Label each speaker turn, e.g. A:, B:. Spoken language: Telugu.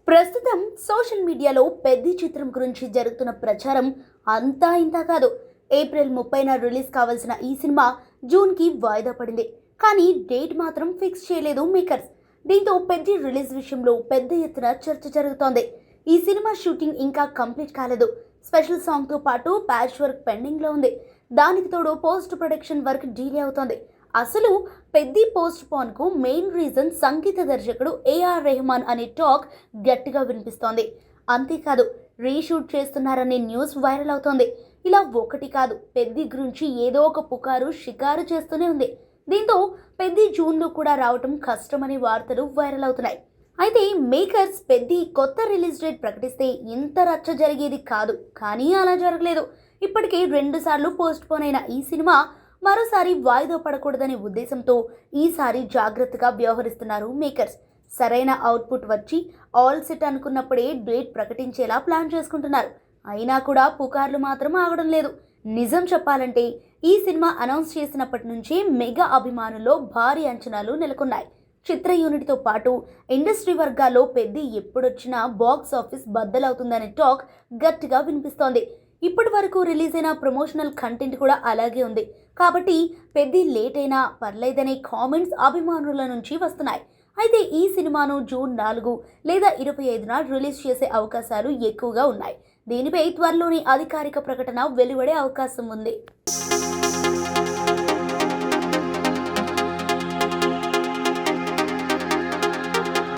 A: ప్రస్తుతం సోషల్ మీడియాలో పెద్ద చిత్రం గురించి జరుగుతున్న ప్రచారం అంతా ఇంతా కాదు. ఏప్రిల్ 30న రిలీజ్ కావాల్సిన ఈ సినిమా జూన్కి వాయిదా పడింది. కానీ డేట్ మాత్రం ఫిక్స్ చేయలేదు మేకర్స్. దీంతో పెద్ద రిలీజ్ విషయంలో పెద్ద ఎత్తున చర్చ జరుగుతోంది. ఈ సినిమా షూటింగ్ ఇంకా కంప్లీట్ కాలేదు. స్పెషల్ సాంగ్తో పాటు ప్యాచ్ వర్క్ పెండింగ్లో ఉంది. దానికి తోడు పోస్ట్ ప్రొడక్షన్ వర్క్ డిలే అవుతోంది. అసలు పెద్ద పోస్ట్ పోన్ కు మెయిన్ రీజన్ సంగీత దర్శకుడు ఏఆర్ రెహమాన్ అనే టాక్ గట్టిగా వినిపిస్తోంది. అంతేకాదు రీషూట్ చేస్తున్నారనే న్యూస్ వైరల్ అవుతోంది. ఇలా ఒకటి కాదు, పెద్ది గురించి ఏదో ఒక పుకారు షికారు చేస్తూనే ఉంది. దీంతో పెద్ది జూన్లో కూడా రావటం కష్టమనే వార్తలు వైరల్ అవుతున్నాయి. అయితే మేకర్స్ పెద్ది కొత్త రిలీజ్ డేట్ ప్రకటిస్తే ఇంత రచ్చ జరిగేది కాదు. కానీ అలా జరగలేదు. ఇప్పటికే 2 సార్లు పోస్ట్ పోన్ అయిన ఈ సినిమా మరోసారి వాయిదా పడకూడదనే ఉద్దేశంతో ఈసారి జాగ్రత్తగా వ్యవహరిస్తున్నారు మేకర్స్. సరైన అవుట్పుట్ వచ్చి ఆల్ సెట్ అనుకున్నప్పుడే డేట్ ప్రకటించేలా ప్లాన్ చేసుకుంటున్నారు. అయినా కూడా పుకార్లు మాత్రం ఆగడం లేదు. నిజం చెప్పాలంటే ఈ సినిమా అనౌన్స్ చేసినప్పటి నుంచే మెగా అభిమానుల్లో భారీ అంచనాలు నెలకొన్నాయి. చిత్ర యూనిట్తో పాటు ఇండస్ట్రీ వర్గాల్లో పెద్ద ఎప్పుడొచ్చినా బాక్స్ ఆఫీస్ బద్దలవుతుందనే టాక్ గట్టిగా వినిపిస్తోంది. ఇప్పటి వరకు రిలీజ్ అయిన ప్రమోషనల్ కంటెంట్ కూడా అలాగే ఉంది. కాబట్టి పెద్ద లేట్ అయినా పర్లేదనే కామెంట్స్ అభిమానుల నుంచి వస్తున్నాయి. అయితే ఈ సినిమాను జూన్ 4 లేదా 25న రిలీజ్ చేసే అవకాశాలు ఎక్కువగా ఉన్నాయి. దీనిపై త్వరలోనే అధికారిక ప్రకటన వెలువడే అవకాశం ఉంది.